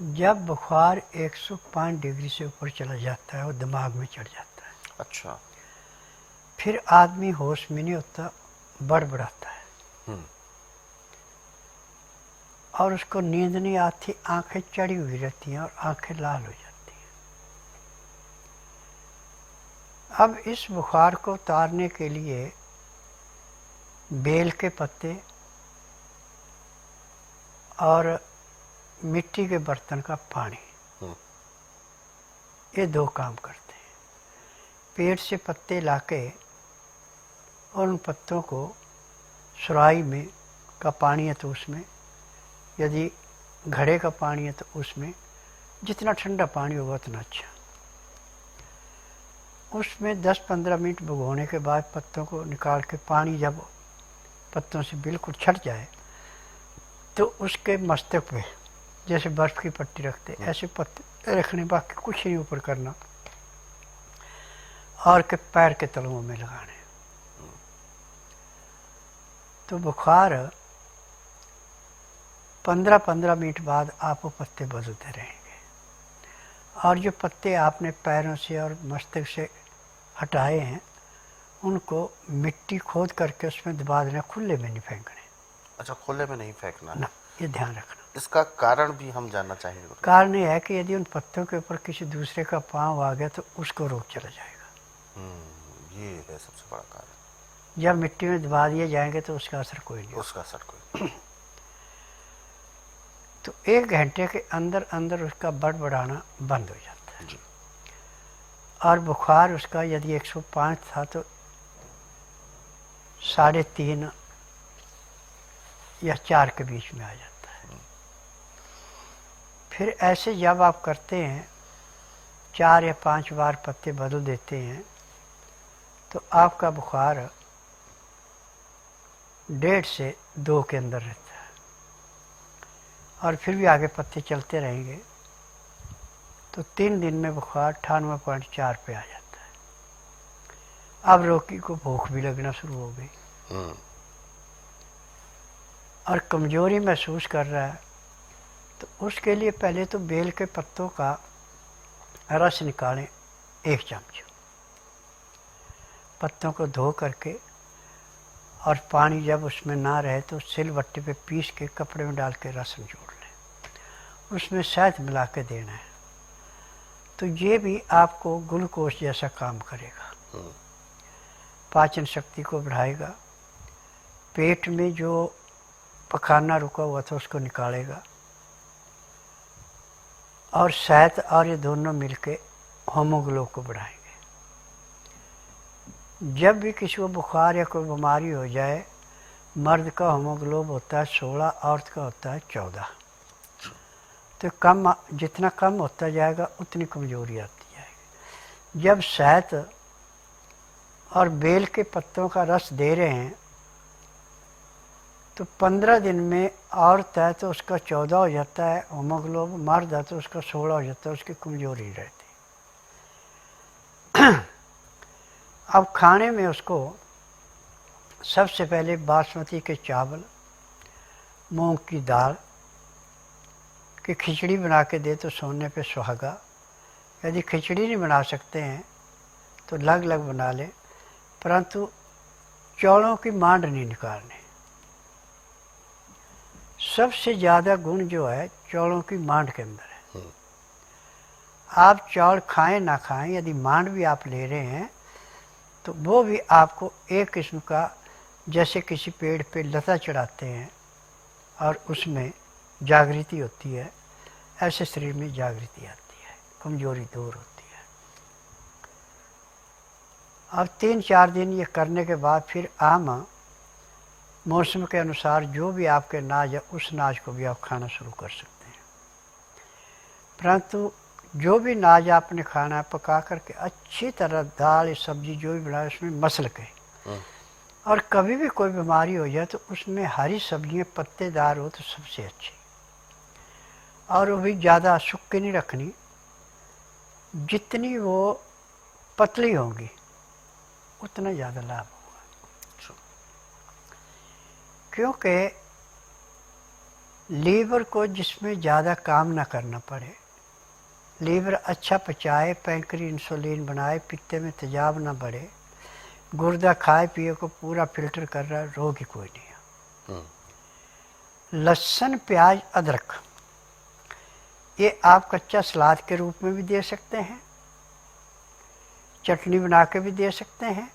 जब बुखार 105 डिग्री से ऊपर चला जाता है और दिमाग में चढ़ जाता है, अच्छा। फिर आदमी होश में नहीं होता, बड़बड़ाता है और उसको नींद नहीं आती, आंखें चढ़ी हुई रहती हैं और आंखें लाल हो जाती हैं। अब इस बुखार को उतारने के लिए बेल के पत्ते और मिट्टी के बर्तन का पानी, ये दो काम करते हैं। पेड़ से पत्ते लाके और उन पत्तों को सुराही में का पानी है तो उसमें, यदि घड़े का पानी है तो उसमें, जितना ठंडा पानी होगा उतना अच्छा। उसमें 10-15 मिनट भिगोने के बाद पत्तों को निकाल के पानी जब पत्तों से बिल्कुल छट जाए तो उसके मस्तक पे जैसे बर्फ़ की पट्टी रखते ऐसे पत्ते रखने, बाकी कुछ नहीं ऊपर करना, और के पैर के तलुओं में लगाने। तो बुखार 15-15 मिनट बाद आप वो पत्ते बदलते रहेंगे, और जो पत्ते आपने पैरों से और मस्तक से हटाए हैं उनको मिट्टी खोद करके उसमें दबा देना, खुले में नहीं फेंकने। अच्छा, खुले में नहीं फेंकना ना, है। ये ध्यान रखना। इसका कारण भी हम जानना चाहेंगे। कारण ये है कि यदि उन पत्तों के ऊपर किसी दूसरे का पाँव आ गया तो उसको रोग चला जाएगा। ये है सबसे बड़ा कारण। जब मिट्टी में दबा दिए जाएंगे तो उसका असर कोई नहीं, उसका असर कोई तो 1 घंटे के अंदर अंदर उसका बड़बड़ाना बंद हो जाता है जी। और बुखार उसका यदि 105 था तो 3.5 या 4 के बीच में आ जाता है। फिर ऐसे जब आप करते हैं 4 या 5 बार पत्ते बदल देते हैं तो आपका बुखार 1.5 से 2 के अंदर रहता है, और फिर भी आगे पत्ते चलते रहेंगे तो 3 दिन में बुखार 98.4 पे आ जाता है। अब रोगी को भूख भी लगना शुरू हो गई और कमजोरी महसूस कर रहा है, तो उसके लिए पहले तो बेल के पत्तों का रस निकालें 1 चम्मच, पत्तों को धो करके, और पानी जब उसमें ना रहे तो सिलबट्टे पे पीस के कपड़े में डाल के रस निचोड़ लें, उसमें शहद मिला के देना है। तो ये भी आपको ग्लूकोज जैसा काम करेगा, पाचन शक्ति को बढ़ाएगा, पेट में जो पखाना रुका हुआ था उसको निकालेगा, और शहद और ये दोनों मिलके होमोग्लोब को बढ़ाएंगे। जब भी किसी को बुखार या कोई बीमारी हो जाए, मर्द का होमोग्लोब होता है 16, औरत का होता है 14। तो कम, जितना कम होता जाएगा उतनी कमजोरी आती जाएगी। जब शहद और बेल के पत्तों का रस दे रहे हैं तो 15 दिन में औरत है तो उसका 14 हो जाता है होमोग्लोब, मर्द है तो उसका 16 हो जाता है, उसकी कमजोरी रहती। अब खाने में उसको सबसे पहले बासमती के चावल, मूंग की दाल की खिचड़ी बना के दे तो सोने पे सुहागा। यदि खिचड़ी नहीं बना सकते हैं तो अलग अलग बना लें, परंतु चौलों की मांड नहीं निकालने। सबसे ज़्यादा गुण जो है चौलों की मांड के अंदर है। आप चौल खाएं ना खाएं, यदि मांड भी आप ले रहे हैं तो वो भी आपको एक किस्म का, जैसे किसी पेड़ पे लता चढ़ाते हैं और उसमें जागृति होती है, ऐसे शरीर में जागृति आती है, कमजोरी दूर होती है। अब 3-4 दिन ये करने के बाद फिर आम मौसम के अनुसार जो भी आपके अनाज है उस अनाज को भी आप खाना शुरू कर सकते हैं, परंतु जो भी अनाज आपने खाना है पका करके अच्छी तरह, दाल सब्जी जो भी बनाए उसमें मसल के, और कभी भी कोई बीमारी हो जाए तो उसमें हरी सब्जियां पत्तेदार हो तो सबसे अच्छी, और वो भी ज़्यादा सूखी नहीं रखनी, जितनी वो पतली होंगी उतना ज़्यादा लाभ होगा। क्योंकि लीवर को जिसमें ज़्यादा काम ना करना पड़े, लीवर अच्छा पचाए, पैंक्री इंसुलिन बनाए, पित्ते में तेजाब ना बढ़े, गुर्दा खाए पिए को पूरा फिल्टर कर रहा है, रोग ही कोई नहीं है। लहसुन प्याज अदरक ये आप कच्चा सलाद के रूप में भी दे सकते हैं, चटनी बना के भी दे सकते हैं,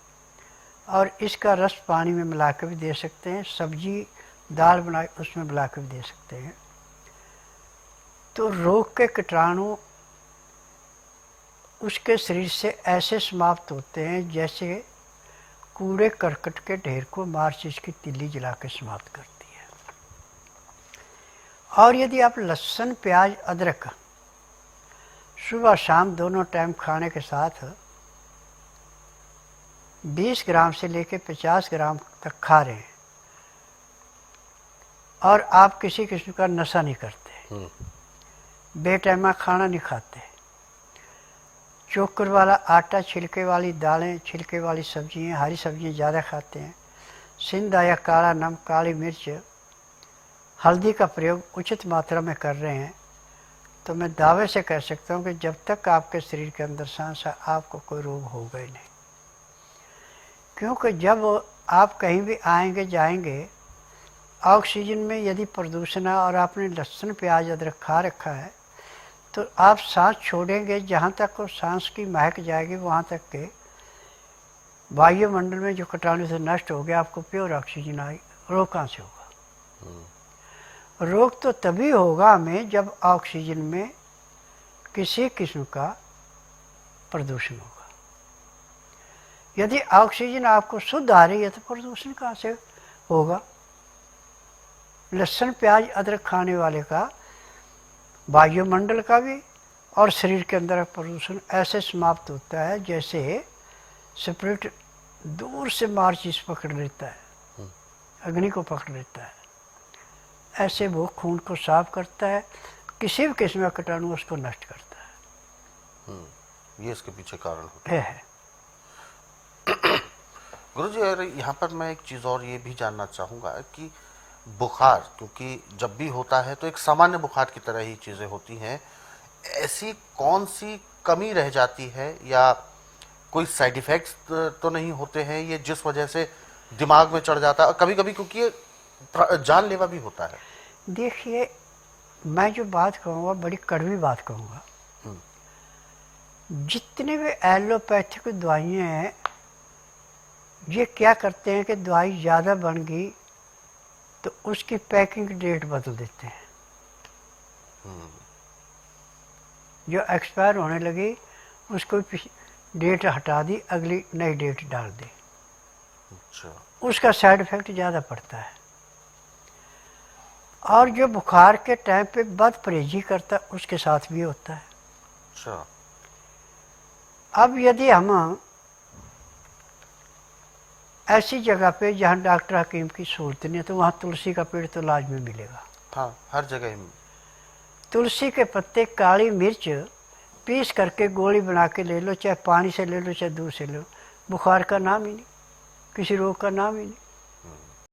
और इसका रस पानी में मिला के भी दे सकते हैं, सब्जी दाल बनाए उसमें मिला के भी दे सकते हैं। तो रोग के कीटाणु उसके शरीर से ऐसे समाप्त होते हैं जैसे कूड़े करकट के ढेर को माचिस की तिल्ली जला के समाप्त करती है। और यदि आप लहसुन प्याज अदरक सुबह शाम दोनों टाइम खाने के साथ 20 ग्राम से लेकर 50 ग्राम तक खा रहे हैं, और आप किसी किस्म का नशा नहीं करते, बेटैमा खाना नहीं खाते, चोकर वाला आटा, छिलके वाली दालें, छिलके वाली सब्जियां, हरी सब्जियां ज़्यादा खाते हैं, सिंधा या काला नमक, काली मिर्च, हल्दी का प्रयोग उचित मात्रा में कर रहे हैं, तो मैं दावे से कह सकता हूं कि जब तक आपके शरीर के अंदर सांस है आपको कोई रोग होगा ही नहीं। क्योंकि जब आप कहीं भी आएंगे जाएंगे, ऑक्सीजन में यदि प्रदूषण है और आपने लहसुन प्याज अदरक खा रखा है, तो आप सांस छोड़ेंगे, जहाँ तक वो सांस की महक जाएगी वहाँ तक के वायुमंडल में जो कीटाणु से नष्ट हो गया, आपको प्योर ऑक्सीजन आएगी। रोग कहाँ से होगा? रोग तो तभी होगा हमें जब ऑक्सीजन में किसी किस्म का प्रदूषण होगा। यदि ऑक्सीजन आपको शुद्ध आ रही है तो प्रदूषण कहाँ से होगा? लहसुन प्याज अदरक खाने वाले का वायुमंडल का भी और शरीर के अंदर प्रदूषण ऐसे समाप्त होता है जैसे स्पिरिट दूर से माचिस पकड़ लेता है, अग्नि को पकड़ लेता है, ऐसे वो खून को साफ करता है, किसी भी किस्म का कीटाणु उसको नष्ट करता है। ये इसके पीछे कारण होता है। गुरुजी, अरे यहाँ पर मैं एक चीज़ और ये भी जानना चाहूँगा कि बुखार, क्योंकि जब भी होता है तो एक सामान्य बुखार की तरह ही चीज़ें होती हैं, ऐसी कौन सी कमी रह जाती है या कोई साइड इफ़ेक्ट्स तो नहीं होते हैं ये जिस वजह से दिमाग में चढ़ जाता है, और कभी कभी क्योंकि ये जानलेवा भी होता है? देखिए, मैं जो बात कहूँगा बड़ी कड़वी बात कहूँगा। जितने भी एलोपैथिक दवाइयाँ हैं, ये क्या करते हैं कि दवाई ज़्यादा बन गई तो उसकी पैकिंग डेट बदल देते हैं। जो एक्सपायर होने लगी उसको डेट हटा दी, अगली नई डेट डाल दी। अच्छा। उसका साइड इफेक्ट ज़्यादा पड़ता है। और जो बुखार के टाइम पे बदपरहेजी करता है उसके साथ भी होता है। अच्छा। अब यदि हम ऐसी जगह पे जहाँ डॉक्टर हकीम की सहूलत नहीं है तो वहाँ तुलसी का पेड़ तो लाजमी मिलेगा। हाँ, हर जगह ही। तुलसी के पत्ते, काली मिर्च पीस करके गोली बना के ले लो, चाहे पानी से ले लो चाहे दूध से ले लो, बुखार का नाम ही नहीं, किसी रोग का नाम ही नहीं।